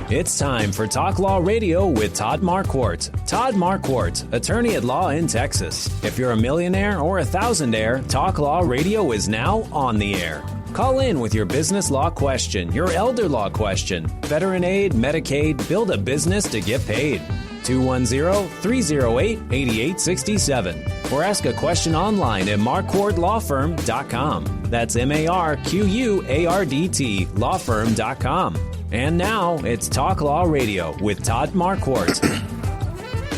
It's time for Talk Law Radio with Todd Marquardt. Todd Marquardt, attorney at law in Texas. If you're a millionaire or a thousandaire, Talk Law Radio is now on the air. Call in with your business law question, your elder law question, veteran aid, Medicaid, build a business to get paid. 210-308-8867. Or ask a question online at marquardtlawfirm.com. That's MARQUARDT lawfirm.com. And now it's Talk Law Radio with Todd Marquardt.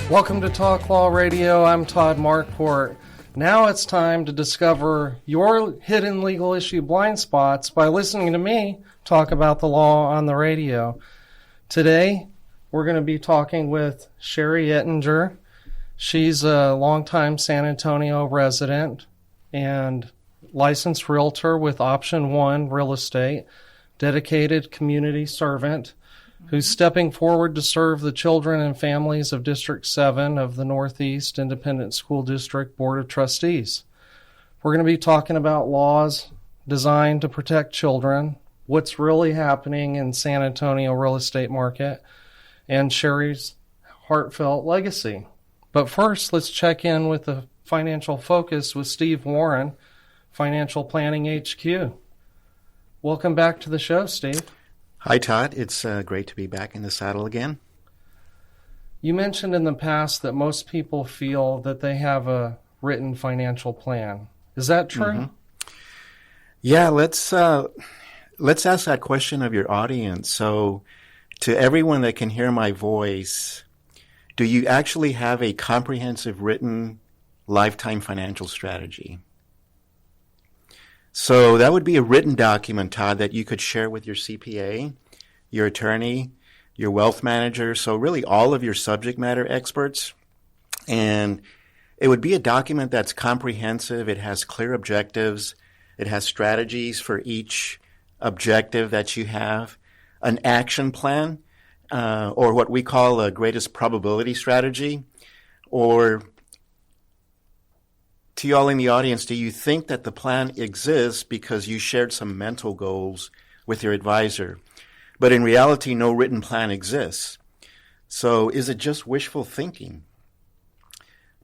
Welcome to Talk Law Radio. I'm Todd Marquardt. Now it's time to discover your hidden legal issue blind spots by listening to me talk about the law on the radio. Today, we're going to be talking with Cheri Ettinger. She's a longtime San Antonio resident and licensed realtor with Option 1 Real Estate, dedicated community servant who's stepping forward to serve the children and families of District 7 of the Northeast Independent School District Board of Trustees. We're going to be talking about laws designed to protect children, what's really happening in San Antonio real estate market, and Cheri's heartfelt legacy. But first, let's check in with the Financial Focus with Steve Warren, Financial Planning HQ. Welcome back to the show, Steve. Hi, Todd. It's great to be back in the saddle again. You mentioned in the past that most people feel that they have a written financial plan. Is that true? Mm-hmm. Yeah, let's ask that question of your audience. So, to everyone that can hear my voice, do you actually have a comprehensive written lifetime financial strategy? So that would be a written document, Todd, that you could share with your CPA, your attorney, your wealth manager, so really all of your subject matter experts. And it would be a document that's comprehensive. It has clear objectives. It has strategies for each objective that you have, an action plan, or what we call a greatest probability strategy, or to y'all in the audience, do you think that the plan exists because you shared some mental goals with your advisor, but in reality, no written plan exists? So is it just wishful thinking?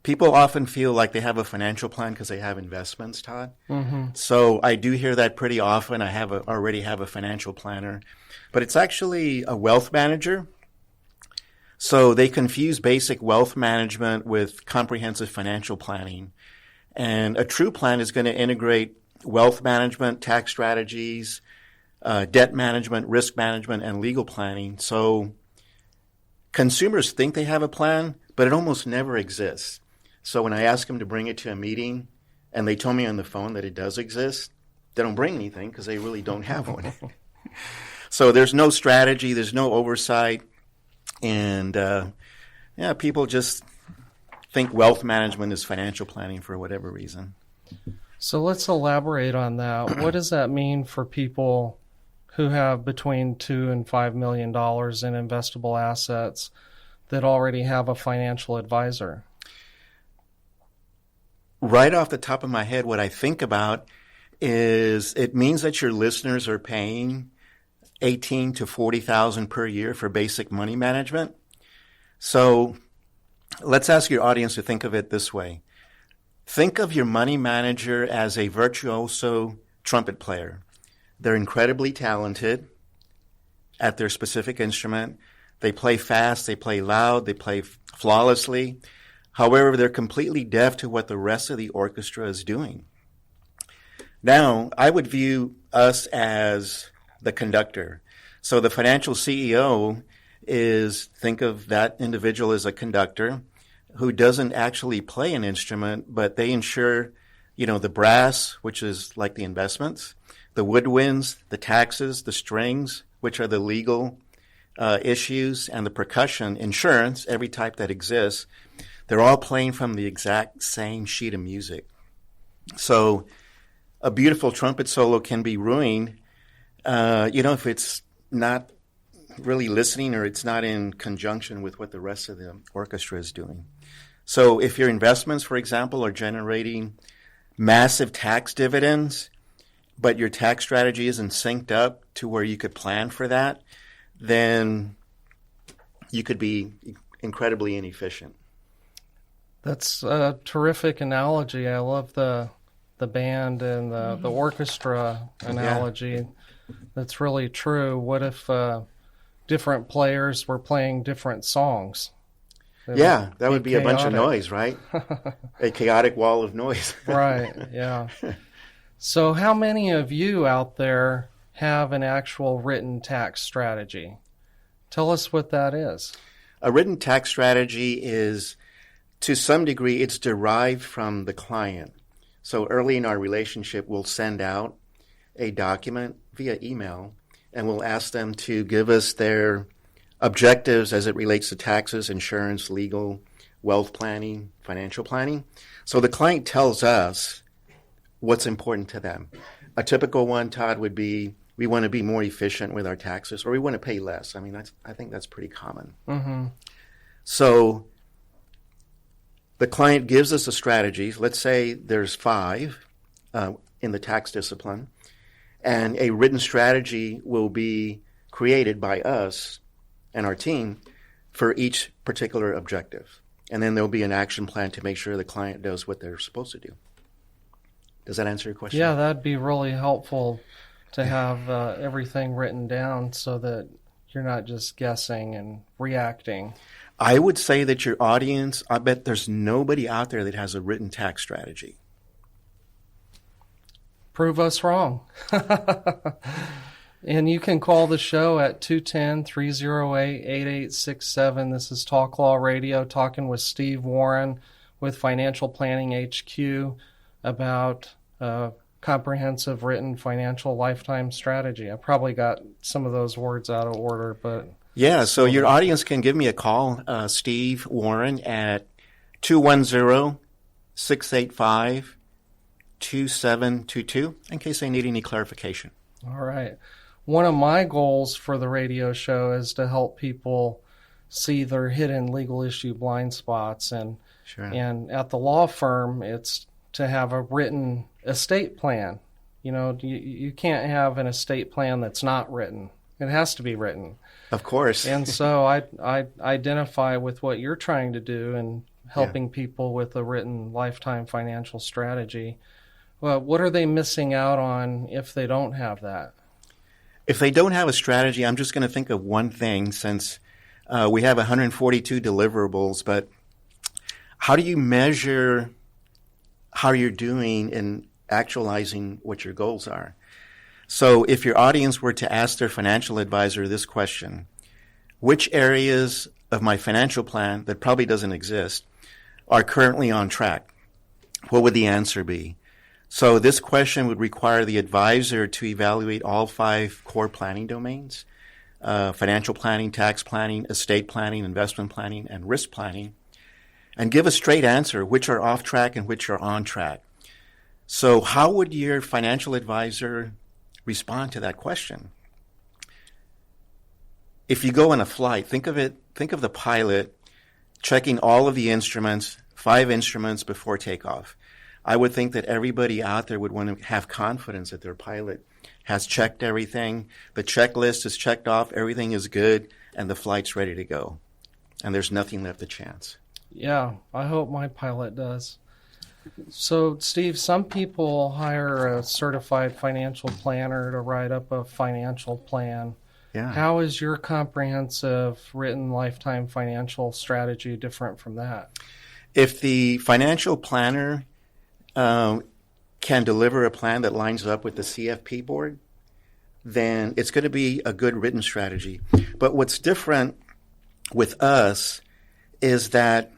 People often feel like they have a financial plan because they have investments, Todd. Mm-hmm. So I do hear that pretty often. I already have a financial planner, but it's actually a wealth manager. So they confuse basic wealth management with comprehensive financial planning. And a true plan is going to integrate wealth management, tax strategies, debt management, risk management, and legal planning. So consumers think they have a plan, but it almost never exists. So when I ask them to bring it to a meeting and they tell me on the phone that it does exist, they don't bring anything because they really don't have one. So there's no strategy, there's no oversight, and people just think wealth management is financial planning for whatever reason. So let's elaborate on that. What does that mean for people who have between $2 and $5 million in investable assets that already have a financial advisor? Right off the top of my head, what I think about is it means that your listeners are paying $18,000 to $40,000 per year for basic money management. So let's ask your audience to think of it this way. Think of your money manager as a virtuoso trumpet player. They're incredibly talented at their specific instrument. They play fast, they play loud, they play flawlessly. However, they're completely deaf to what the rest of the orchestra is doing. Now, I would view us as the conductor. So the financial CEO think of that individual as a conductor who doesn't actually play an instrument, but they ensure, the brass, which is like the investments, the woodwinds, the taxes, the strings, which are the legal issues, and the percussion, insurance, every type that exists, they're all playing from the exact same sheet of music. So a beautiful trumpet solo can be ruined, if it's not really listening or it's not in conjunction with what the rest of the orchestra is doing. So if your investments, for example, are generating massive tax dividends, but your tax strategy isn't synced up to where you could plan for that, then you could be incredibly inefficient. That's a terrific analogy. I love the band and the orchestra analogy. Yeah. That's really true. What if different players were playing different songs? That would be chaotic. A bunch of noise, right? A chaotic wall of noise. Right, yeah. So how many of you out there have an actual written tax strategy? Tell us what that is. A written tax strategy is, to some degree, it's derived from the client. So early in our relationship, we'll send out a document via email, and we'll ask them to give us their objectives as it relates to taxes, insurance, legal, wealth planning, financial planning. So the client tells us what's important to them. A typical one, Todd, would be we want to be more efficient with our taxes, or we want to pay less. I mean, I think that's pretty common. Mm-hmm. So the client gives us a strategy. Let's say there's 5 in the tax discipline, and a written strategy will be created by us and our team for each particular objective. And then there'll be an action plan to make sure the client does what they're supposed to do. Does that answer your question? Yeah, that'd be really helpful to have everything written down so that you're not just guessing and reacting. I would say that your audience, I bet there's nobody out there that has a written tax strategy. Prove us wrong. And you can call the show at 210-308-8867. This is Talk Law Radio, talking with Steve Warren with Financial Planning HQ about comprehensive written financial lifetime strategy. I probably got some of those words out of order, but... Yeah, so your audience can give me a call, Steve Warren, at 210-685-2722, in case they need any clarification. All right. One of my goals for the radio show is to help people see their hidden legal issue blind spots. And at the law firm, it's to have a written estate plan. You know, you can't have an estate plan that's not written. It has to be written. Of course. And so I identify with what you're trying to do and helping people with a written lifetime financial strategy. Well, what are they missing out on if they don't have that? If they don't have a strategy, I'm just going to think of one thing, since we have 142 deliverables, but how do you measure how you're doing in actualizing what your goals are? So if your audience were to ask their financial advisor this question, which areas of my financial plan that probably doesn't exist are currently on track, what would the answer be? So this question would require the advisor to evaluate all 5 core planning domains, financial planning, tax planning, estate planning, investment planning, and risk planning, and give a straight answer, which are off track and which are on track. So how would your financial advisor respond to that question? If you go on a flight, think of the pilot checking all of the instruments, 5 instruments before takeoff. I would think that everybody out there would want to have confidence that their pilot has checked everything, the checklist is checked off, everything is good, and the flight's ready to go. And there's nothing left to chance. Yeah, I hope my pilot does. So, Steve, some people hire a certified financial planner to write up a financial plan. Yeah. How is your comprehensive written lifetime financial strategy different from that? If the financial planner can deliver a plan that lines up with the CFP board, then it's going to be a good written strategy. But what's different with us is that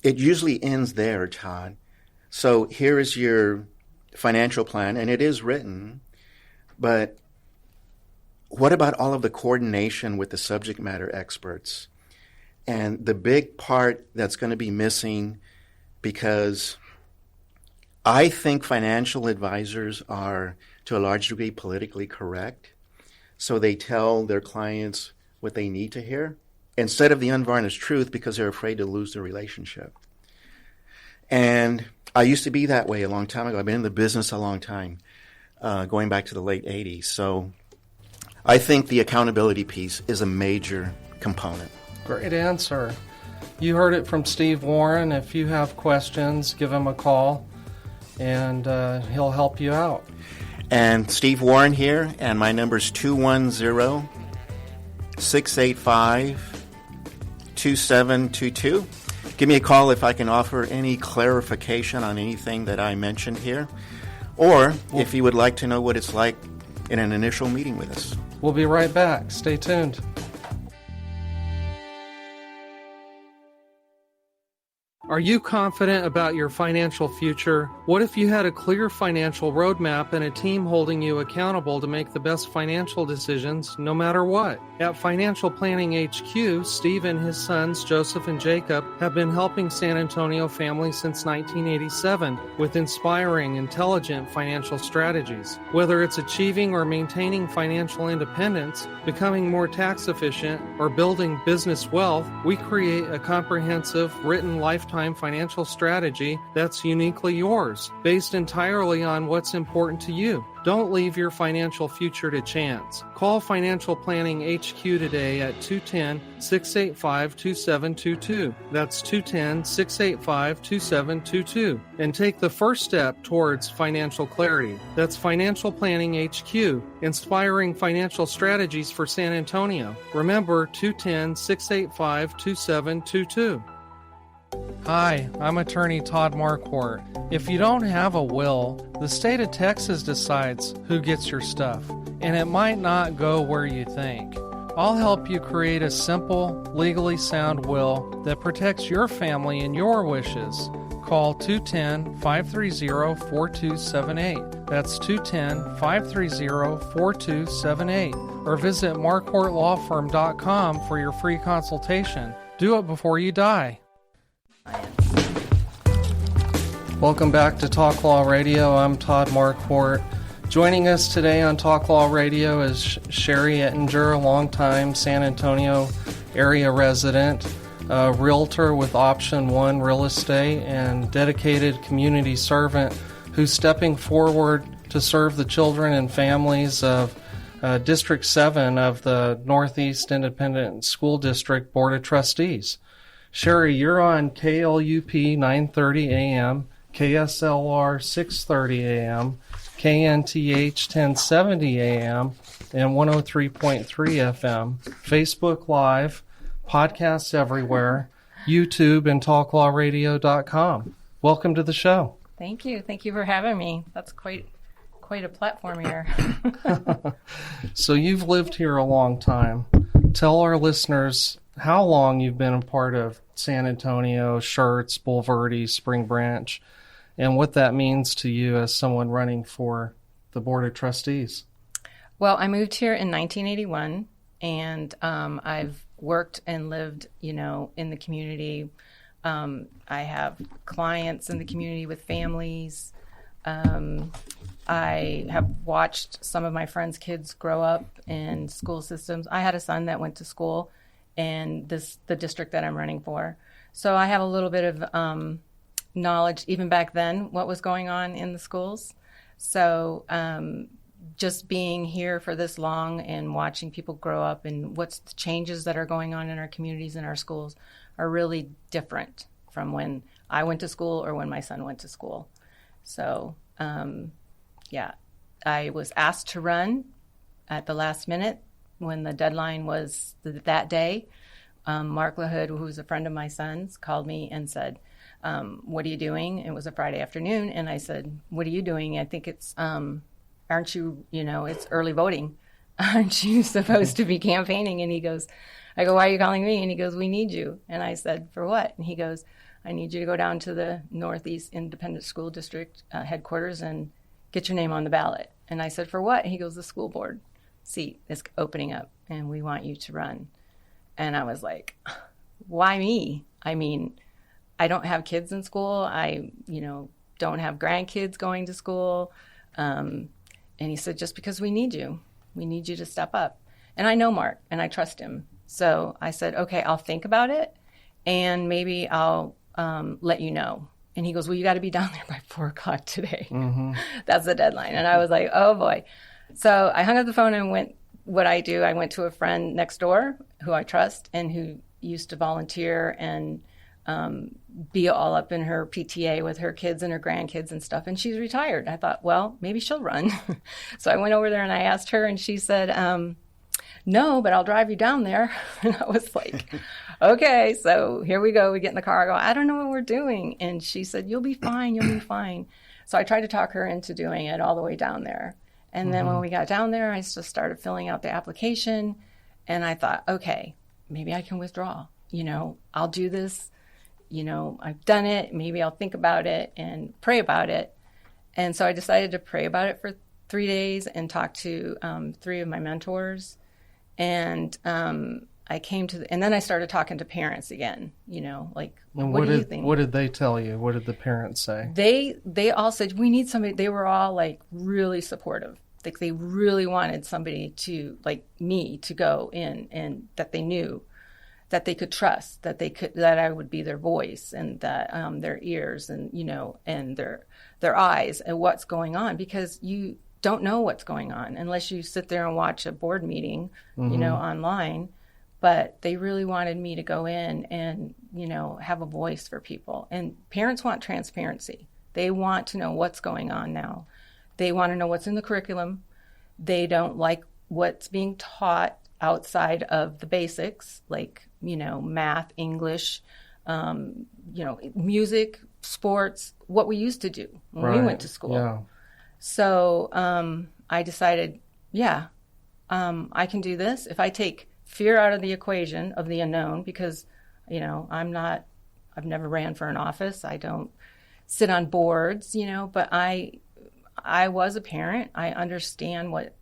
it usually ends there, Todd. So here is your financial plan, and it is written, but what about all of the coordination with the subject matter experts? And the big part that's going to be missing, because I think financial advisors are, to a large degree, politically correct. So they tell their clients what they need to hear instead of the unvarnished truth, because they're afraid to lose the relationship. And I used to be that way a long time ago. I've been in the business a long time, going back to the late 80s. So I think the accountability piece is a major component. Great answer. You heard it from Steve Warren. If you have questions, give him a call, and he'll help you out. And Steve Warren here, and my number is 210-685-2722. Give me a call if I can offer any clarification on anything that I mentioned here, or if you would like to know what it's like in an initial meeting with us. We'll be right back. Stay tuned. Are you confident about your financial future? What if you had a clear financial roadmap and a team holding you accountable to make the best financial decisions no matter what? At Financial Planning HQ, Steve and his sons, Joseph and Jacob, have been helping San Antonio families since 1987 with inspiring, intelligent financial strategies. Whether it's achieving or maintaining financial independence, becoming more tax efficient, or building business wealth, we create a comprehensive, written lifetime financial strategy that's uniquely yours, based entirely on what's important to you. Don't leave your financial future to chance. Call Financial Planning HQ today at 210-685-2722. That's 210-685-2722. And take the first step towards financial clarity. That's Financial Planning HQ, inspiring financial strategies for San Antonio. Remember, 210-685-2722. Hi, I'm attorney Todd Marquardt. If you don't have a will, the state of Texas decides who gets your stuff, and it might not go where you think. I'll help you create a simple, legally sound will that protects your family and your wishes. Call 210-530-4278. That's 210-530-4278. Or visit marquardtlawfirm.com for your free consultation. Do it before you die. Welcome back to Talk Law Radio. I'm Todd Marquardt. Joining us today on Talk Law Radio is Cheri Ettinger, a longtime San Antonio area resident, a realtor with Option 1 Real Estate, and dedicated community servant who's stepping forward to serve the children and families of District 7 of the Northeast Independent School District Board of Trustees. Cheri, you're on KLUP 930 AM, KSLR 630 AM, KNTH 1070 AM, and 103.3 FM, Facebook Live, podcasts everywhere, YouTube, and talklawradio.com. Welcome to the show. Thank you. Thank you for having me. That's quite a platform here. So you've lived here a long time. Tell our listeners how long you've been a part of San Antonio, Schertz, Bulverde, Spring Branch, and what that means to you as someone running for the Board of Trustees. Well, I moved here in 1981, and I've worked and lived, in the community. I have clients in the community with families. I have watched some of my friends' kids grow up in school systems. I had a son that went to school in the district that I'm running for. So I have a little bit of knowledge, even back then, what was going on in the schools. So just being here for this long and watching people grow up and what's the changes that are going on in our communities and our schools are really different from when I went to school or when my son went to school. So, I was asked to run at the last minute when the deadline was that day. Mark LaHood, who was a friend of my son's, called me and said, what are you doing? It was a Friday afternoon. And I said, what are you doing? I think it's, aren't you, it's early voting. Aren't you supposed to be campaigning? And I go, why are you calling me? And he goes, we need you. And I said, for what? And he goes, I need you to go down to the Northeast Independent School District headquarters and get your name on the ballot. And I said, for what? And he goes, the school board seat is opening up and we want you to run. And I was like, why me? I mean, I don't have kids in school. I, don't have grandkids going to school. And he said, just because we need you to step up. And I know Mark and I trust him. So I said, okay, I'll think about it and maybe I'll let you know. And he goes, well, you got to be down there by 4:00 today. Mm-hmm. That's the deadline. And I was like, oh boy. So I hung up the phone and went what I do, I went to a friend next door who I trust and who used to volunteer and be all up in her PTA with her kids and her grandkids and stuff. And she's retired. I thought, well, maybe she'll run. So I went over there and I asked her, and she said, no, but I'll drive you down there. And I was like, okay, so here we go. We get in the car. I go, I don't know what we're doing. And she said, you'll be fine. You'll be fine. So I tried to talk her into doing it all the way down there. And then when we got down there, I just started filling out the application. And I thought, okay, maybe I can withdraw. I'll do this. I've done it. Maybe I'll think about it and pray about it. And so I decided to pray about it for 3 days and talk to 3 of my mentors. And I came to, and then I started talking to parents again, like, what do you think? What did they tell you? What did the parents say? They all said, we need somebody. They were all like really supportive. Like they really wanted somebody to, like me, to go in, and that they knew, that they could trust, that I would be their voice, and that their ears, and and their eyes, and what's going on, because you don't know what's going on unless you sit there and watch a board meeting, online. But they really wanted me to go in and have a voice for people. And parents want transparency. They want to know what's going on now. They want to know what's in the curriculum. They don't like what's being taught outside of the basics, like, math, English, music, sports, what we used to do when we went to school. Yeah. So I decided, I can do this. If I take fear out of the equation of the unknown, because, I've never ran for an office. I don't sit on boards, but I was a parent. I understand what,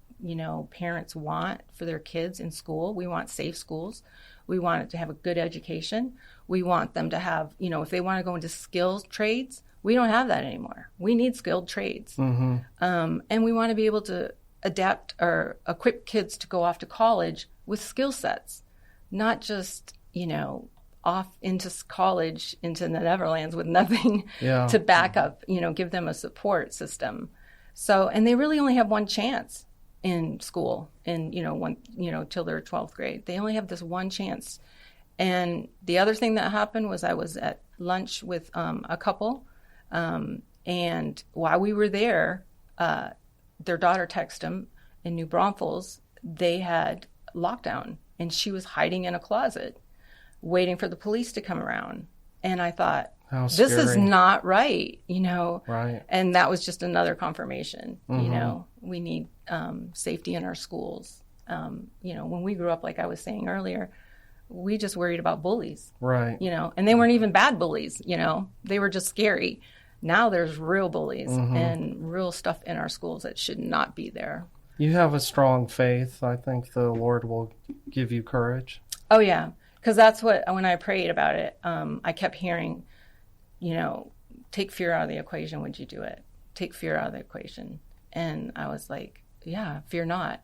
parents want for their kids in school. We want safe schools. We want it to have a good education. We want them to have, if they want to go into skills trades, we don't have that anymore. We need skilled trades. And we want to be able to adapt or equip kids to go off to college with skill sets, not just, off into college, into the Netherlands with nothing to back up, give them a support system. So, and they really only have one chance in school, and till their 12th grade. They only have this one chance. And the other thing that happened was I was at lunch with a couple, and while we were there, their daughter texted them in New Braunfels. They had lockdown, and she was hiding in a closet waiting for the police to come around. And I thought, this is not right, Right. And that was just another confirmation. We need safety in our schools. When we grew up, like I was saying earlier, we just worried about bullies. Right. And they weren't even bad bullies, they were just scary. Now there's real bullies and real stuff in our schools that should not be there. You have a strong faith. I think the Lord will give you courage. Oh, yeah. Because that's what, when I prayed about it, I kept hearing, take fear out of the equation. Would you do it? Take fear out of the equation. And I was like, yeah, fear not,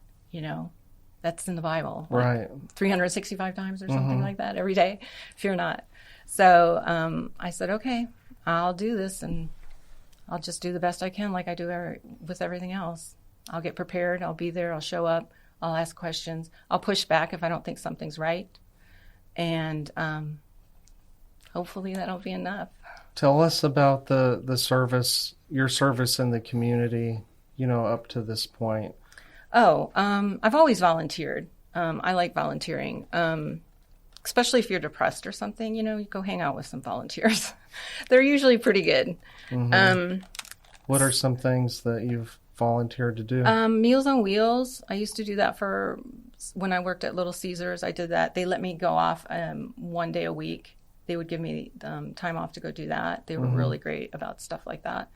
that's in the Bible. Right. 365 times or something like that every day. Fear not. So I said, okay, I'll do this, and I'll just do the best I can like I do with everything else. I'll get prepared. I'll be there. I'll show up. I'll ask questions. I'll push back if I don't think something's right. And hopefully that'll be enough. Tell us about the service, your service in the community, up to this point. Oh, I've always volunteered. I like volunteering, especially if you're depressed or something. You go hang out with some volunteers. They're usually pretty good. What are some things that you've volunteered to do? Meals on Wheels. I used to do that when I worked at Little Caesars. I did that. They let me go off 1 day a week. They would give me time off to go do that. They were really great about stuff like that.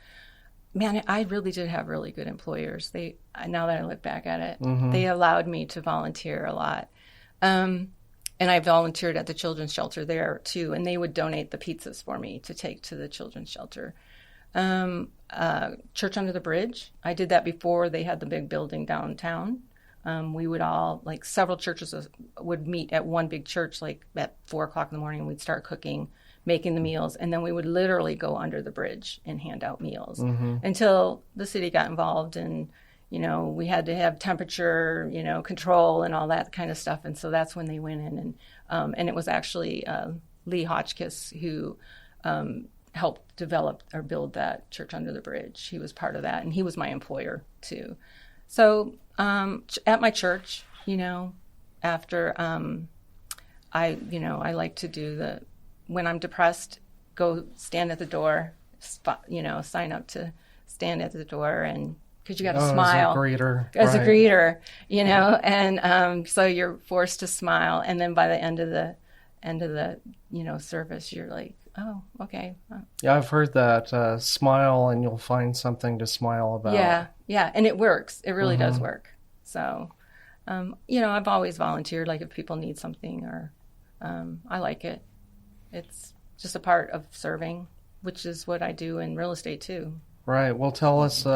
Man, I really did have really good employers. Now that I look back at it, they allowed me to volunteer a lot. And I volunteered at the children's shelter there too, and they would donate the pizzas for me to take to the children's shelter. Church Under the Bridge. I did that before they had the big building downtown. We would all, like several churches would meet at one big church, like at 4:00 in the morning, and we'd start cooking, making the meals, and then we would literally go under the bridge and hand out meals until the city got involved and, we had to have temperature, control and all that kind of stuff. And so that's when they went in, and it was actually Lee Hotchkiss who helped develop or build that church under the bridge. He was part of that, and he was my employer too. So at my church, after I like to do when I'm depressed, go stand at the door, sign up to stand at the door, and because you got to smile as a greeter, as right. a greeter, and so you're forced to smile, and then by the end of the service, you're like, oh, okay. Yeah, I've heard that. Smile and you'll find something to smile about. Yeah, and it works. It really does work. So, I've always volunteered, like if people need something, or I like it. It's just a part of serving, which is what I do in real estate too. Right. Well, tell us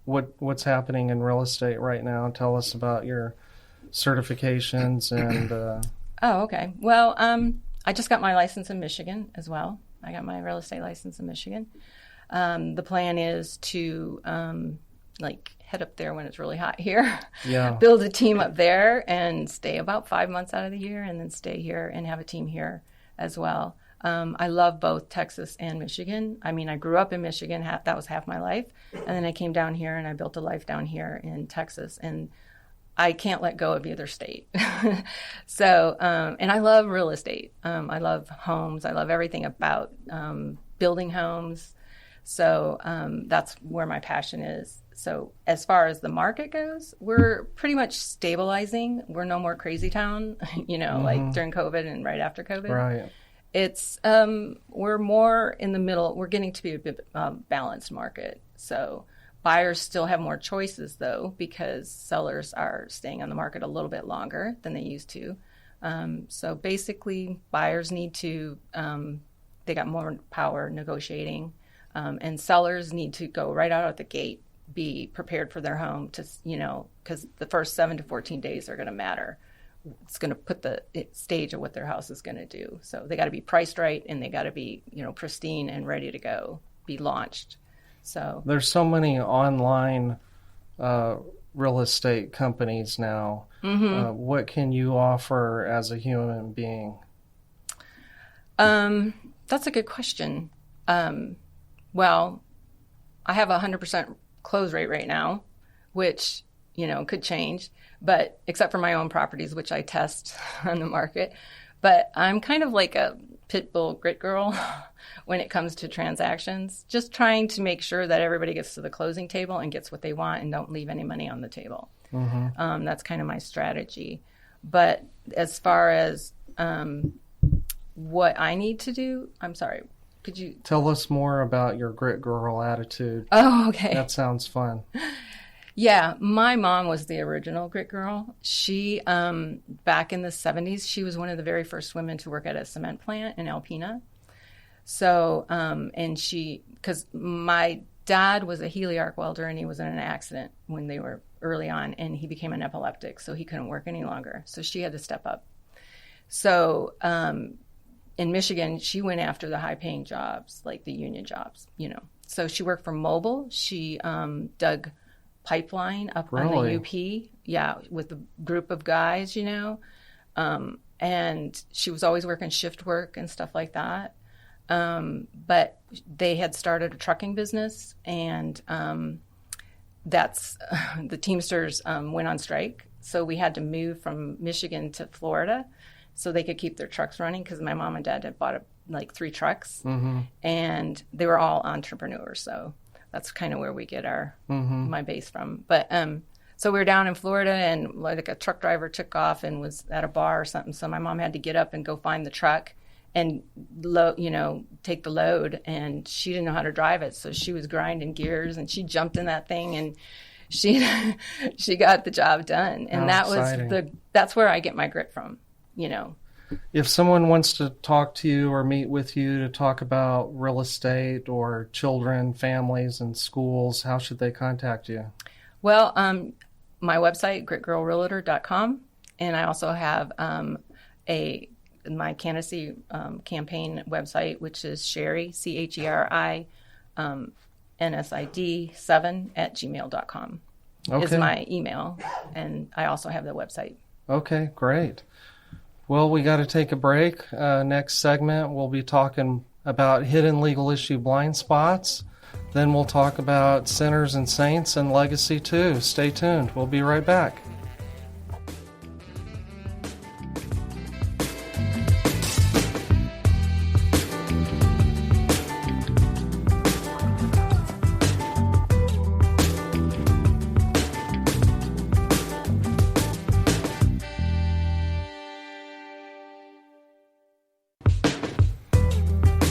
what's happening in real estate right now. Tell us about your certifications and. Oh, okay. Well, I just got my license in Michigan as well. I got my real estate license in Michigan. The plan is to head up there when it's really hot here. Yeah. Build a team up there and stay about 5 months out of the year, and then stay here and have a team here as well. I love both Texas and Michigan. I mean, I grew up in Michigan. That was half my life. And then I came down here and I built a life down here in Texas. And I can't let go of either state. So, and I love real estate. I love homes. I love everything about building homes. So that's where my passion is. So as far as the market goes, we're pretty much stabilizing. We're no more crazy town, like during COVID and right after COVID. Right. It's we're more in the middle. We're getting to be a bit balanced market. So buyers still have more choices though, because sellers are staying on the market a little bit longer than they used to. So basically, buyers need to they got more power negotiating, and sellers need to go right out of the gate, be prepared for their home to because the first 7 to 14 days are going to matter. It's going to put the stage of what their house is going to do. So they got to be priced right, and they got to be, pristine and ready to go, be launched. So there's so many online real estate companies now. What can you offer as a human being? That's a good question. Well, I have 100% close rate right now, which could change, but except for my own properties, which I test on the market. But I'm kind of like a pit bull grit girl when it comes to transactions, just trying to make sure that everybody gets to the closing table and gets what they want and don't leave any money on the table. That's kind of my strategy. But as far as what I need to do, I'm sorry, could you tell us more about your grit girl attitude? Oh, okay. That sounds fun. Yeah, my mom was the original grit girl. She, back in the 70s, she was one of the very first women to work at a cement plant in Alpena. So, because my dad was a Healy arc welder, and he was in an accident when they were early on, and he became an epileptic, so he couldn't work any longer. So she had to step up. So, in Michigan, she went after the high-paying jobs, like the union jobs, So she worked for Mobil. She dug pipeline up on the UP, with a group of guys, and she was always working shift work and stuff like that. But they had started a trucking business, and that's the Teamsters went on strike, so we had to move from Michigan to Florida so they could keep their trucks running, because my mom and dad had bought 3 trucks, and they were all entrepreneurs, so that's kind of where we get our my base from. But so we were down in Florida, and like a truck driver took off and was at a bar or something. So my mom had to get up and go find the truck and take the load, and she didn't know how to drive it, so she was grinding gears, and she jumped in that thing, and she got the job done. And that's where I get my grit from. If someone wants to talk to you or meet with you to talk about real estate or children, families, and schools, how should they contact you? Well, my website, gritgirlrealtor.com, and I also have my candidacy campaign website, which is Cheri, Cheri, NSID7 @gmail.com. is my email. And I also have the website. Okay, great. Well, we got to take a break. Next segment, we'll be talking about hidden legal issue blind spots. Then we'll talk about sinners and saints and legacy too. Stay tuned. We'll be right back.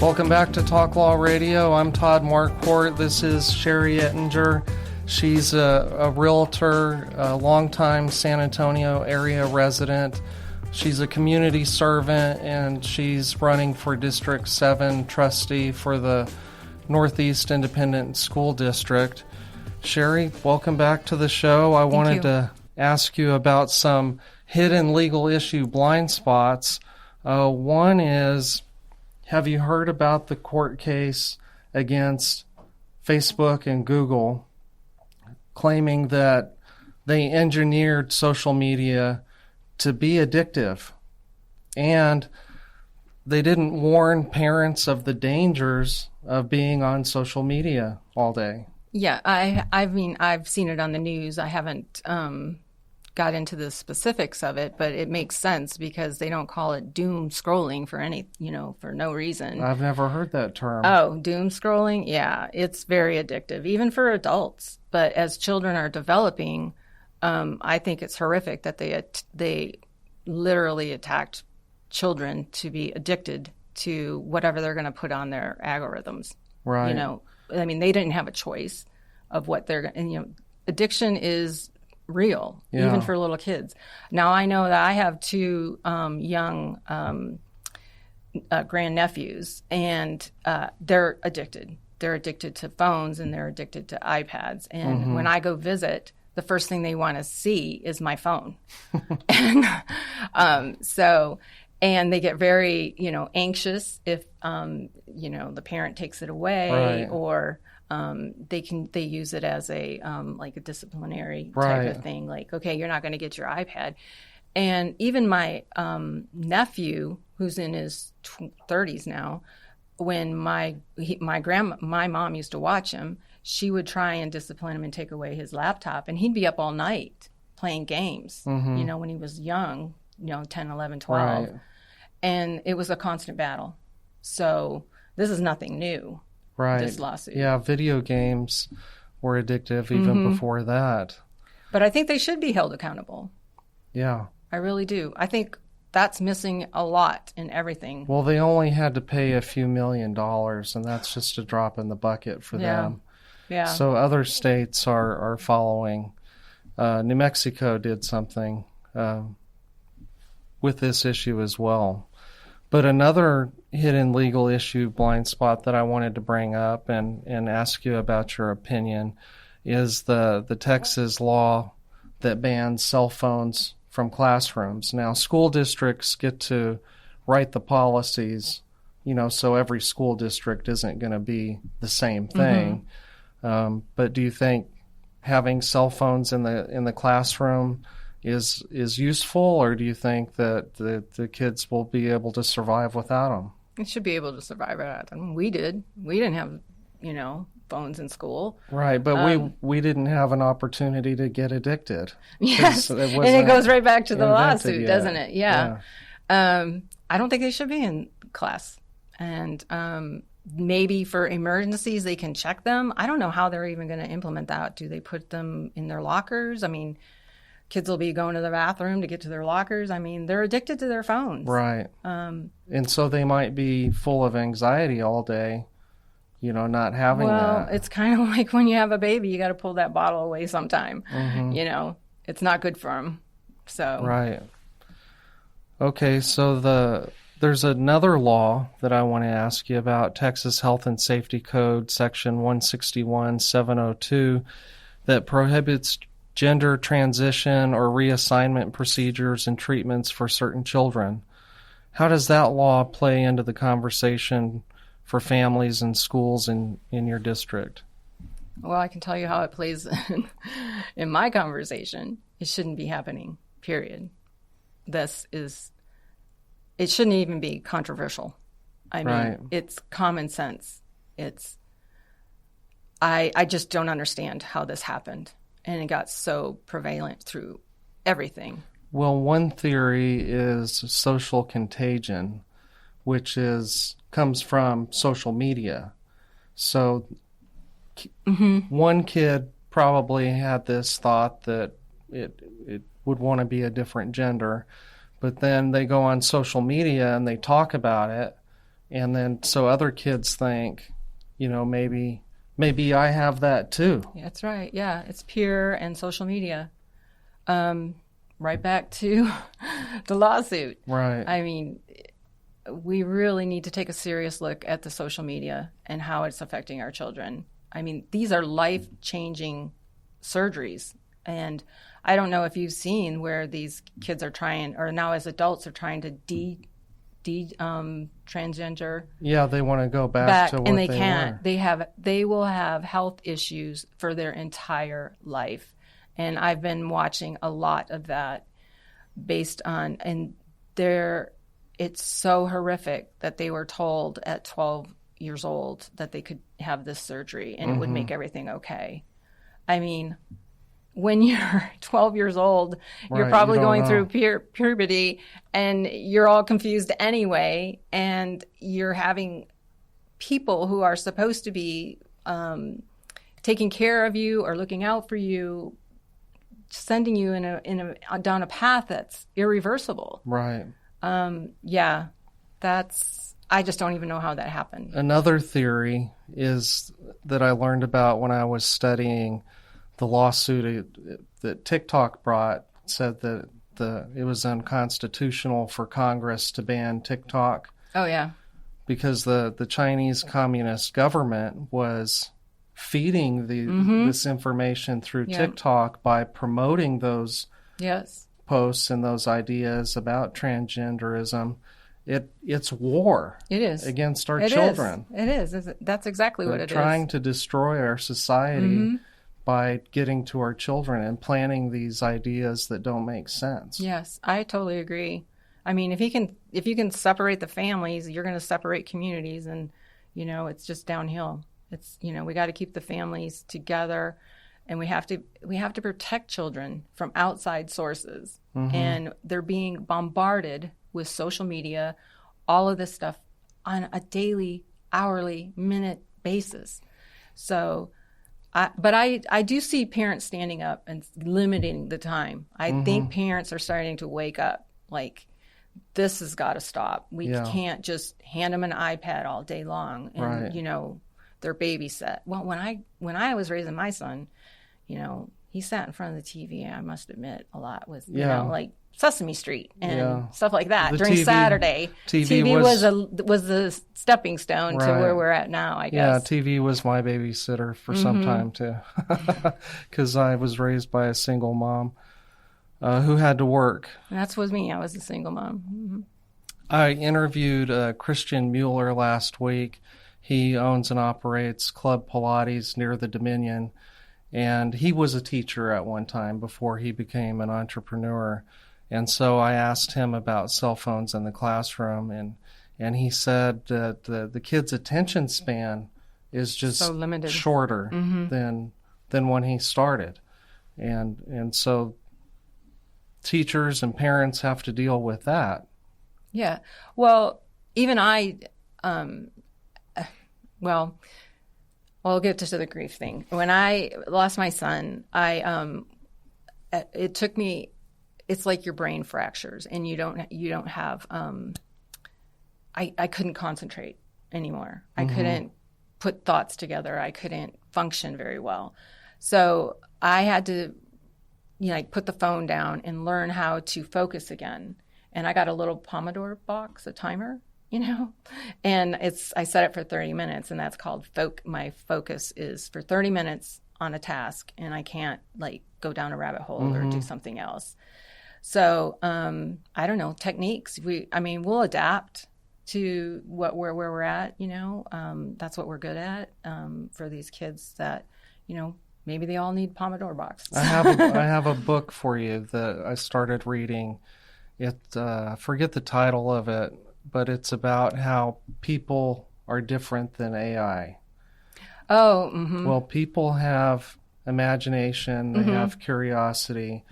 Welcome back to Talk Law Radio. I'm Todd Marquardt. This is Cheri Ettinger. She's a realtor, a longtime San Antonio area resident. She's a community servant, and she's running for District 7 trustee for the Northeast Independent School District. Cheri, welcome back to the show. I wanted to ask you about some hidden legal issue blind spots. One is, have you heard about the court case against Facebook and Google claiming that they engineered social media to be addictive, and they didn't warn parents of the dangers of being on social media all day? Yeah, I've seen it on the news. I haven't got into the specifics of it, but it makes sense because they don't call it doom scrolling for for no reason. I've never heard that term. Oh, doom scrolling? Yeah, it's very addictive, even for adults. But as children are developing, I think it's horrific that they literally attacked children to be addicted to whatever they're going to put on their algorithms. Right. They didn't have a choice of what they're, addiction is real, even for little kids. Now, I know that I have two young grandnephews, and they're addicted. They're addicted to phones, and they're addicted to iPads. And when I go visit, the first thing they want to see is my phone. And and they get very, anxious if, the parent takes it away, right. or they use it as a like a disciplinary type of thing. Like, okay, you're not going to get your iPad. And even my nephew, who's in his 30s now, when my mom used to watch him, she would try and discipline him and take away his laptop, and he'd be up all night playing games. When he was young, 10, 11, 12, right. And it was a constant battle. So this is nothing new. Right. This lawsuit. Yeah, video games were addictive even before that. But I think they should be held accountable. Yeah. I really do. I think that's missing a lot in everything. Well, they only had to pay a few $1 million, and that's just a drop in the bucket for them. Yeah. So other states are following. New Mexico did something with this issue as well. But another hidden legal issue blind spot that I wanted to bring up and ask you about your opinion is the Texas law that bans cell phones from classrooms. Now, school districts get to write the policies, so every school district isn't going to be the same thing. But do you think having cell phones in the classroom is useful, or do you think that the kids will be able to survive without them? It should be able to survive without them. We did. We didn't have, phones in school. Right, but we didn't have an opportunity to get addicted. Yes, and it goes right back to the lawsuit, doesn't it? Yeah. I don't think they should be in class. And maybe for emergencies, they can check them. I don't know how they're even going to implement that. Do they put them in their lockers? I mean, kids will be going to the bathroom to get to their lockers. I mean, they're addicted to their phones. Right. And so they might be full of anxiety all day, not having that. Well, it's kind of like when you have a baby, you got to pull that bottle away sometime. It's not good for them. So. Right. Okay, so there's another law that I want to ask you about, Texas Health and Safety Code, Section 161-702, that prohibits gender transition or reassignment procedures and treatments for certain children. How does that law play into the conversation for families and schools in your district? Well, I can tell you how it plays in my conversation. It shouldn't be happening, period. It shouldn't even be controversial. I mean, It's common sense. I just don't understand how this happened. And it got so prevalent through everything. Well, one theory is social contagion, which comes from social media. So one kid probably had this thought that it would want to be a different gender, but then they go on social media and they talk about it, and then so other kids think, maybe I have that too. Yeah, that's right. Yeah, it's peer and social media. Right back to the lawsuit. Right. I mean, we really need to take a serious look at the social media and how it's affecting our children. I mean, these are life-changing surgeries. And I don't know if you've seen where these kids are trying, or now as adults are trying to transgender. Yeah, they want to go back to what and they can't. were. They will have health issues for their entire life. And I've been watching a lot of that based on, and it's so horrific that they were told at 12 years old that they could have this surgery and it would make everything okay. I mean, when you're 12 years old, you're probably going through puberty and you're all confused anyway. And you're having people who are supposed to be taking care of you or looking out for you, sending you down a path that's irreversible. Right. Yeah, I just don't even know how that happened. Another theory is that I learned about when I was studying the lawsuit that TikTok brought, said that it was unconstitutional for Congress to ban TikTok. Oh, yeah. Because the Chinese Communist government was feeding this information through TikTok by promoting those posts and those ideas about transgenderism. It's war. It is against our children. It is. That's exactly what it is. Trying to destroy our society by getting to our children and planting these ideas that don't make sense. Yes, I totally agree. I mean, if you can separate the families, you're going to separate communities, and it's just downhill. It's we got to keep the families together, and we have to protect children from outside sources, and they're being bombarded with social media, all of this stuff on a daily, hourly, minute basis. So, but I do see parents standing up and limiting the time. I think parents are starting to wake up. Like, this has got to stop. We can't just hand them an iPad all day long and they're babysat. Well, when I was raising my son, he sat in front of the TV. I must admit, a lot with like Sesame Street and stuff like that during Saturday. TV was the stepping stone to where we're at now, I guess. Yeah, TV was my babysitter for some time too, because I was raised by a single mom who had to work. And that's was me. I was a single mom. I interviewed Christian Mueller last week. He owns and operates Club Pilates near the Dominion, and he was a teacher at one time before he became an entrepreneur. And so I asked him about cell phones in the classroom, and he said that the kids' attention span is just so limited, shorter than when he started. And so teachers and parents have to deal with that. Yeah. Well, even I'll get to the grief thing. When I lost my son, it took me. It's like your brain fractures, and you don't have. I couldn't concentrate anymore. I couldn't put thoughts together. I couldn't function very well. So I had to, put the phone down and learn how to focus again. And I got a little Pomodoro box, a timer, and I set it for 30 minutes, and that's called my focus is for 30 minutes on a task, and I can't go down a rabbit hole or do something else. So I don't know, techniques. We'll adapt to where we're at. That's what we're good at for these kids that maybe they all need Pomodoro boxes. I have a book for you that I started reading. I forget the title of it, but it's about how people are different than AI. Oh, mm-hmm. Well, people have imagination, they have curiosity,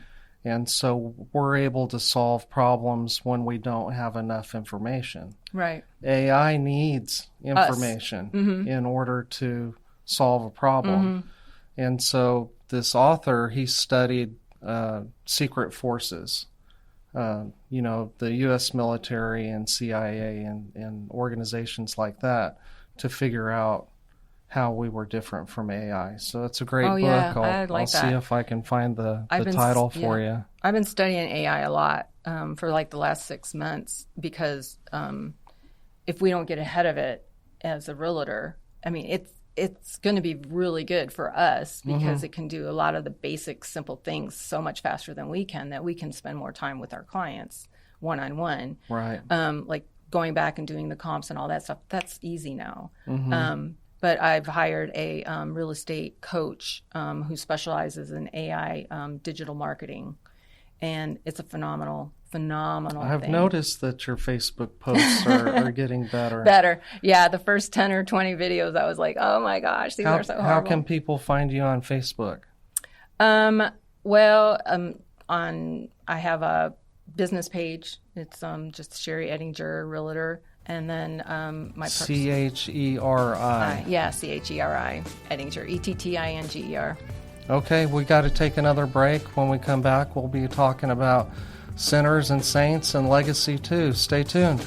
and so we're able to solve problems when we don't have enough information. Right. AI needs information in order to solve a problem. And so this author, he studied secret forces, the U.S. military and CIA and organizations like that, to figure out how we were different from AI. So it's a great book. Yeah, I'll see if I can find the title for you. I've been studying AI a lot for like the last 6 months because if we don't get ahead of it as a realtor, I mean, it's going to be really good for us because it can do a lot of the basic, simple things so much faster than we can, that we can spend more time with our clients one-on-one. Right. Like going back and doing the comps and all that stuff, that's easy now. But I've hired a real estate coach who specializes in AI digital marketing, and it's a phenomenal I've thing. noticed that your Facebook posts are getting better. Better. Yeah, the first 10 or 20 videos, I was like, oh my gosh, these are so horrible. How can people find you on Facebook? I have a business page. It's just Cheri Ettinger, realtor. And then my Cheri. Yeah, Cheri Ettinger, Ettinger. Okay, we got to take another break. When we come back, we'll be talking about sinners and saints and legacy too. Stay tuned.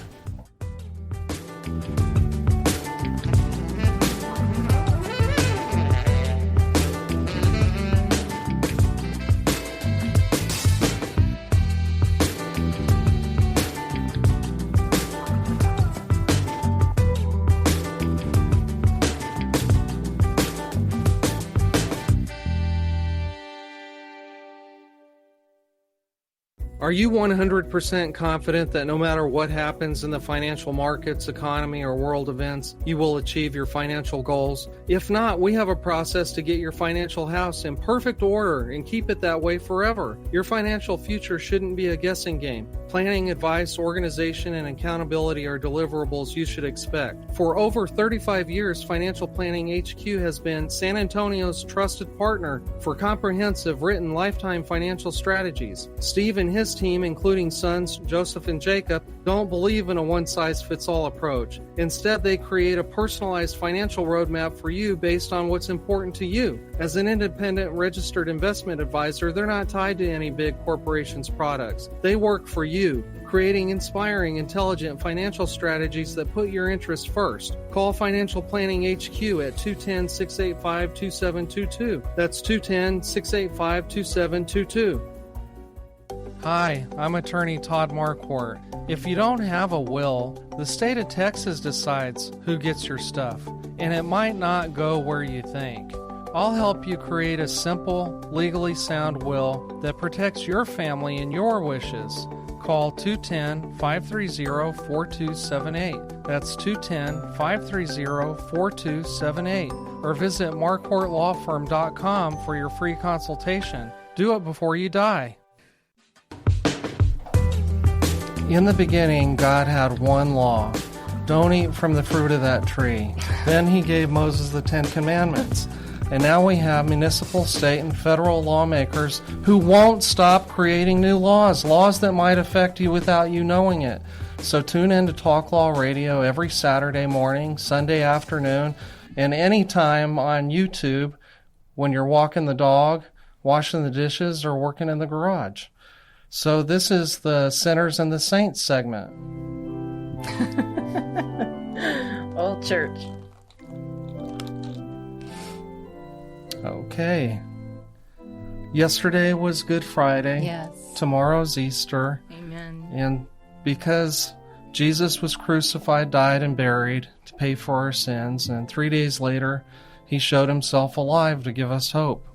Are you 100% confident that no matter what happens in the financial markets, economy, or world events, you will achieve your financial goals? If not, we have a process to get your financial house in perfect order and keep it that way forever. Your financial future shouldn't be a guessing game. Planning, advice, organization, and accountability are deliverables you should expect. For over 35 years, Financial Planning HQ has been San Antonio's trusted partner for comprehensive written lifetime financial strategies. Steve and his team, including sons Joseph and Jacob, don't believe in a one-size-fits-all approach. Instead, they create a personalized financial roadmap for you based on what's important to you. As an independent registered investment advisor, they're not tied to any big corporation's products. They work for you, creating inspiring, intelligent financial strategies that put your interests first. Call Financial Planning HQ at 210-685-2722. That's 210-685-2722. Hi, I'm attorney Todd Marquardt. If you don't have a will, the state of Texas decides who gets your stuff, and it might not go where you think. I'll help you create a simple, legally sound will that protects your family and your wishes. Call 210-530-4278. That's 210-530-4278. Or visit marquardtlawfirm.com for your free consultation. Do it before you die. In the beginning, God had one law. Don't eat from the fruit of that tree. Then he gave Moses the 10 Commandments. And now we have municipal, state, and federal lawmakers who won't stop creating new laws that might affect you without you knowing it. So tune in to Talk Law Radio every Saturday morning, Sunday afternoon, and anytime on YouTube when you're walking the dog, washing the dishes, or working in the garage. So this is the Sinners and the Saints segment. Old church. Okay. Yesterday was Good Friday. Yes. Tomorrow's Easter. Amen. And because Jesus was crucified, died, and buried to pay for our sins, and 3 days later, he showed himself alive to give us hope.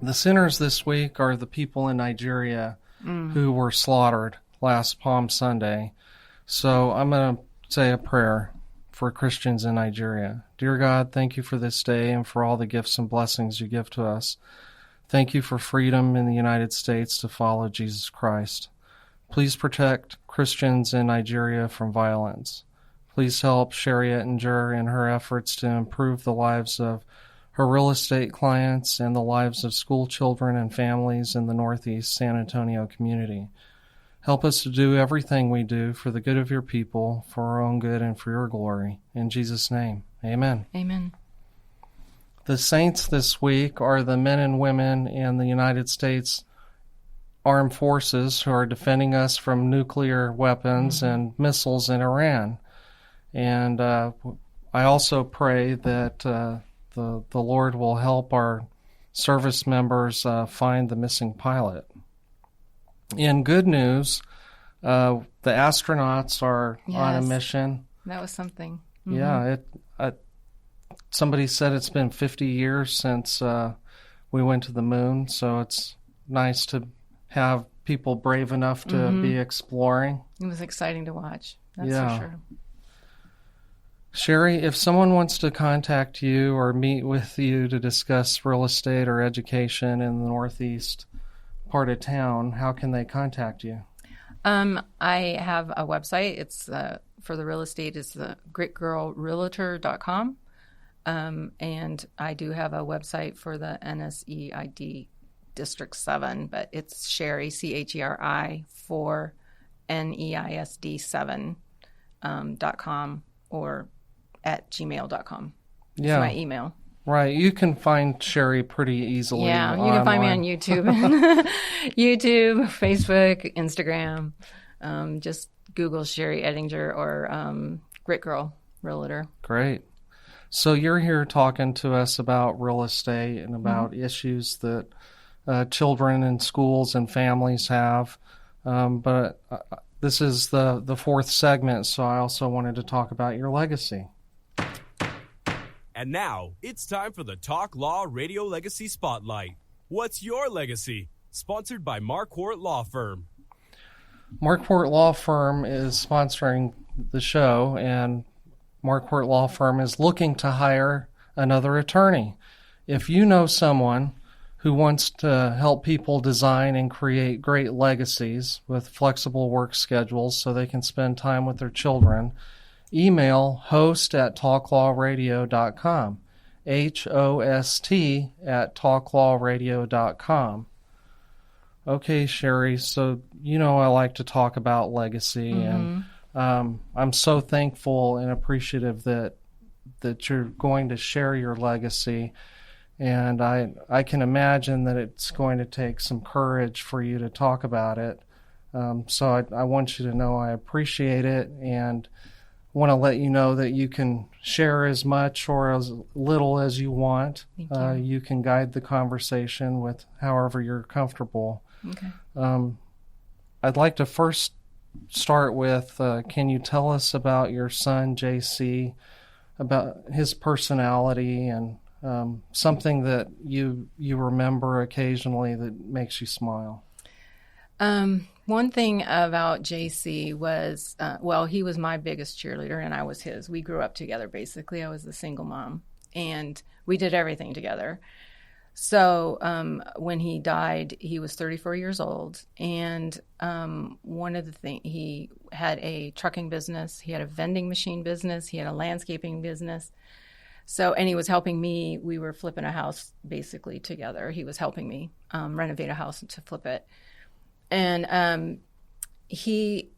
The sinners this week are the people in Nigeria who were slaughtered last Palm Sunday. So I'm going to say a prayer for Christians in Nigeria. Dear God, thank you for this day and for all the gifts and blessings you give to us. Thank you for freedom in the United States to follow Jesus Christ. Please protect Christians in Nigeria from violence. Please help Cheri Ettinger in her efforts to improve the lives of her real estate clients and the lives of school children and families in the Northeast San Antonio community. Help us to do everything we do for the good of your people, for our own good and for your glory. In Jesus' name, amen. Amen. The saints this week are the men and women in the United States Armed Forces who are defending us from nuclear weapons and missiles in Iran. And I also pray that the Lord will help our service members find the missing pilot. In good news, the astronauts are on a mission. That was something. Yeah, somebody said it's been 50 years since we went to the moon, so it's nice to have people brave enough to be exploring. It was exciting to watch, that's for sure. Cheri, if someone wants to contact you or meet with you to discuss real estate or education in the Northeast part of town, how can they contact you? I have a website. It's for the real estate. It's the gritgirlrealtor.com. And I do have a website for the NSEID District 7, but it's Cheri, Cheri, for NEISD 7.com or at gmail.com. Yeah. It's my email. Right. You can find Cheri pretty easily. Yeah, you can find me on YouTube. YouTube, Facebook, Instagram. Just Google Cheri Ettinger or Grit Girl Realtor. Great. So you're here talking to us about real estate and about issues that children in schools and families have. But this is the fourth segment, so I also wanted to talk about your legacy. And now, it's time for the Talk Law Radio Legacy Spotlight. What's your legacy? Sponsored by Marquardt Law Firm. Marquardt Law Firm is sponsoring the show, and Marquardt Law Firm is looking to hire another attorney. If you know someone who wants to help people design and create great legacies with flexible work schedules so they can spend time with their children, email host@talklawradio.com, host@talklawradio.com. Okay, Cheri, so you know I like to talk about legacy, and I'm so thankful and appreciative that you're going to share your legacy, and I can imagine that it's going to take some courage for you to talk about it. So I want you to know I appreciate it, and want to let you know that you can share as much or as little as you want. Thank you. You can guide the conversation with however you're comfortable. Okay. I'd like to first start with, can you tell us about your son, JC, about his personality and something that you remember occasionally that makes you smile? One thing about JC was, he was my biggest cheerleader and I was his. We grew up together, basically. I was the single mom and we did everything together. So when he died, he was 34 years old. And one of the things, he had a trucking business, he had a vending machine business, he had a landscaping business. So, and he was helping me. We were flipping a house basically together. He was helping me renovate a house to flip it. And he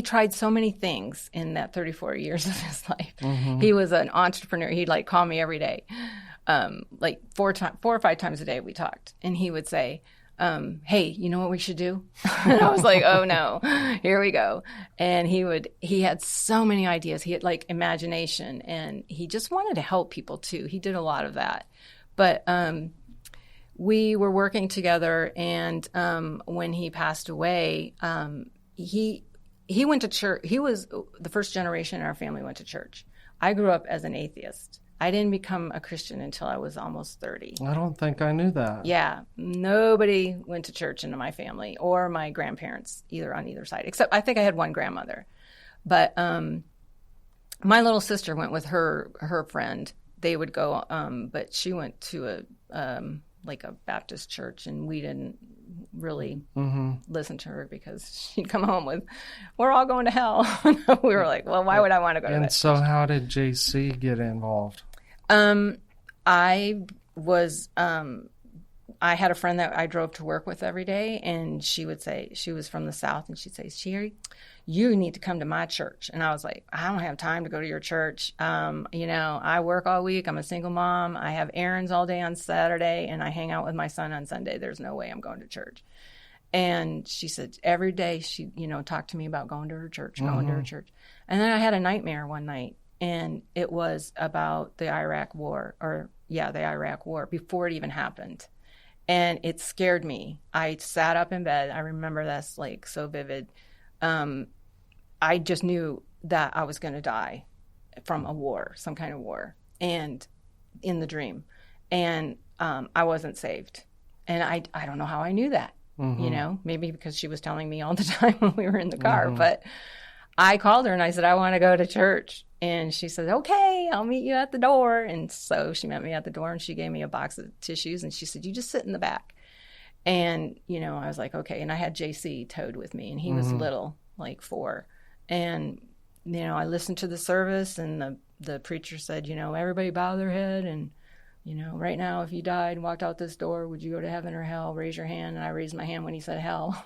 tried so many things in that 34 years of his life. He was an entrepreneur. He'd like call me every day, like 4 or 5 times a day we talked. And he would say, hey, you know what we should do? And I was like, oh no, here we go. And he had so many ideas. He had like imagination and he just wanted to help people too. He did a lot of that. But we were working together, and when he passed away, he went to church. He was the first generation in our family went to church. I grew up as an atheist. I didn't become a Christian until I was almost 30. I don't think I knew that. Yeah, nobody went to church in my family or my grandparents, either on either side, except I think I had one grandmother. But my little sister went with her friend. They would go, but she went to like a Baptist church, and we didn't really listen to her because she'd come home with, "We're all going to hell." We were like, "Well, why would I want to go to that?" And so, how did JC get involved? I was. I had a friend that I drove to work with every day, and she would say, she was from the South, and she'd say, "Cheri, you need to come to my church." And I was like, "I don't have time to go to your church. I work all week. I'm a single mom. I have errands all day on Saturday, and I hang out with my son on Sunday. There's no way I'm going to church." And she said every day she, talked to me about going to her church, going to her church. And then I had a nightmare one night, and it was about the Iraq War, before it even happened. And it scared me. I sat up in bed. I remember that's like so vivid. I just knew that I was going to die from a war, some kind of war, and in the dream. And I wasn't saved. And I don't know how I knew that, maybe because she was telling me all the time when we were in the car. But I called her and I said, "I want to go to church." And she said, "Okay, I'll meet you at the door." And so she met me at the door, and she gave me a box of tissues, and she said, "You just sit in the back." And, I was like, okay. And I had JC towed with me, and he was little, like 4. And, I listened to the service, and the preacher said, "Everybody bow their head. And, right now, if you died and walked out this door, would you go to heaven or hell? Raise your hand." And I raised my hand when he said hell.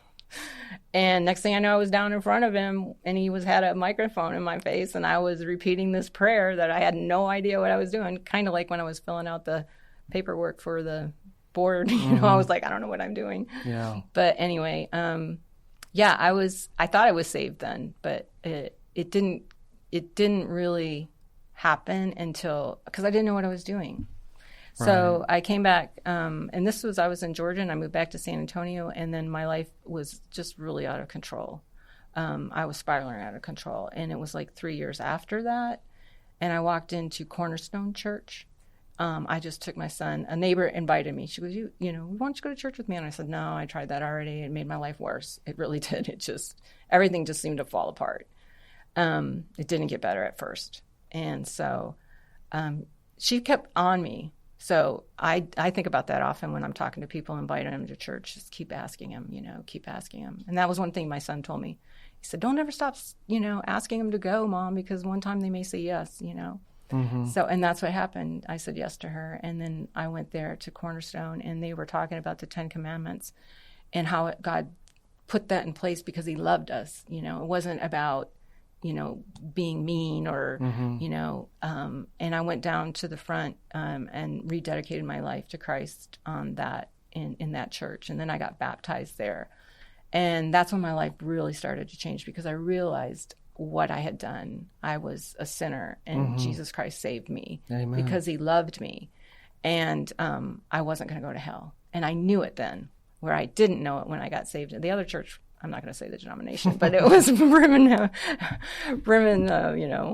And next thing I know, I was down in front of him, and he had a microphone in my face, and I was repeating this prayer that I had no idea what I was doing, kind of like when I was filling out the paperwork for the board. I was like, I don't know what I'm doing. Yeah. But anyway, I thought I was saved then, but it didn't really happen because I didn't know what I was doing. So I came back, and I was in Georgia, and I moved back to San Antonio, and then my life was just really out of control. I was spiraling out of control, and it was like 3 years after that, and I walked into Cornerstone Church. I just took my son. A neighbor invited me. She goes, why don't you go to church with me? And I said, "No, I tried that already. It made my life worse. It really did. Everything just seemed to fall apart. It didn't get better at first." And so she kept on me. So I think about that often when I'm talking to people, inviting them to church. Just keep asking them, keep asking them. And that was one thing my son told me. He said, "Don't ever stop, asking them to go, Mom, because one time they may say yes, So, and that's what happened. I said yes to her. And then I went there to Cornerstone, and they were talking about the 10 Commandments and how God put that in place because he loved us. It wasn't about, being mean or, and I went down to the front and rededicated my life to Christ on that in that church. And then I got baptized there. And that's when my life really started to change because I realized what I had done. I was a sinner, and Jesus Christ saved me. Amen. Because he loved me. And I wasn't going to go to hell. And I knew it then, where I didn't know it when I got saved. The other church, I'm not going to say the denomination, but it was Bremen,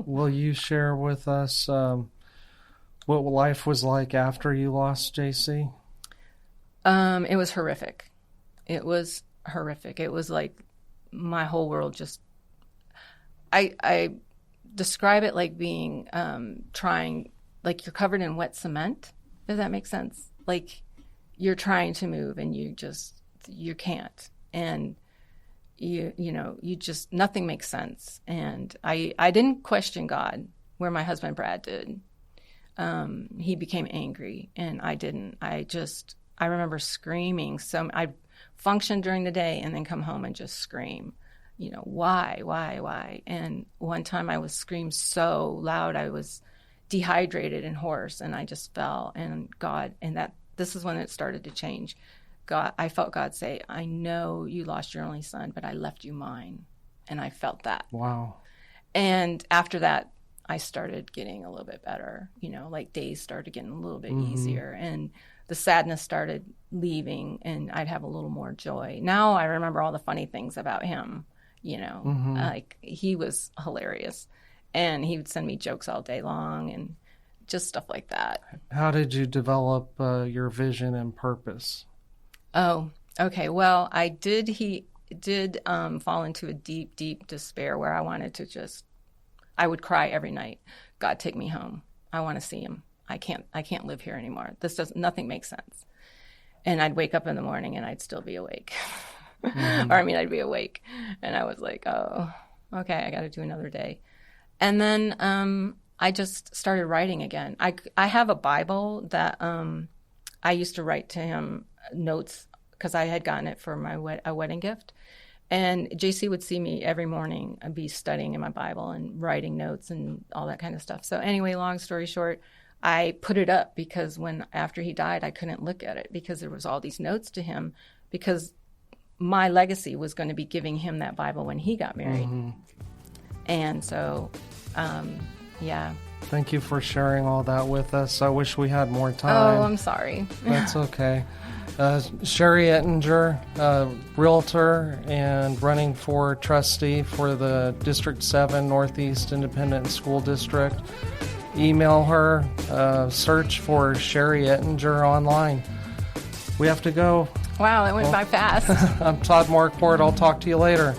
Will you share with us what life was like after you lost JC? It was horrific. It was horrific. It was like my whole world just... I describe it like being like you're covered in wet cement, if that makes sense. Like you're trying to move and you can't. And you just, nothing makes sense. And I didn't question God where my husband Brad did. He became angry and I didn't. I remember screaming. So I functioned during the day and then come home and just scream. Why? And one time I was screamed so loud, I was dehydrated and hoarse, and I just fell. And this is when it started to change. I felt God say, "I know you lost your only son, but I left you mine." And I felt that. Wow. And after that, I started getting a little bit better, like days started getting a little bit easier. And the sadness started leaving, and I'd have a little more joy. Now I remember all the funny things about him. Like he was hilarious, and he would send me jokes all day long and just stuff like that. How did you develop your vision and purpose? Oh, okay. Well, He did fall into a deep, deep despair where I wanted to just I would cry every night. God, take me home. I want to see him. I can't live here anymore. Nothing makes sense. And I'd wake up in the morning and I'd still be awake. Mm-hmm. I'd be awake. And I was like, oh, okay, I got to do another day. And then I just started writing again. I have a Bible that I used to write to him notes because I had gotten it for a wedding gift. And JC would see me every morning and be studying in my Bible and writing notes and all that kind of stuff. So anyway, long story short, I put it up because after he died, I couldn't look at it because there was all these notes to him, because my legacy was going to be giving him that Bible when he got married. Mm-hmm. And so, yeah. Thank you for sharing all that with us. I wish we had more time. Oh, I'm sorry. That's okay. Cheri Ettinger, realtor and running for trustee for the District 7 Northeast Independent School District. Email her, search for Cheri Ettinger online. We have to go. Wow, that went by fast. I'm Todd Marquardt. I'll talk to you later.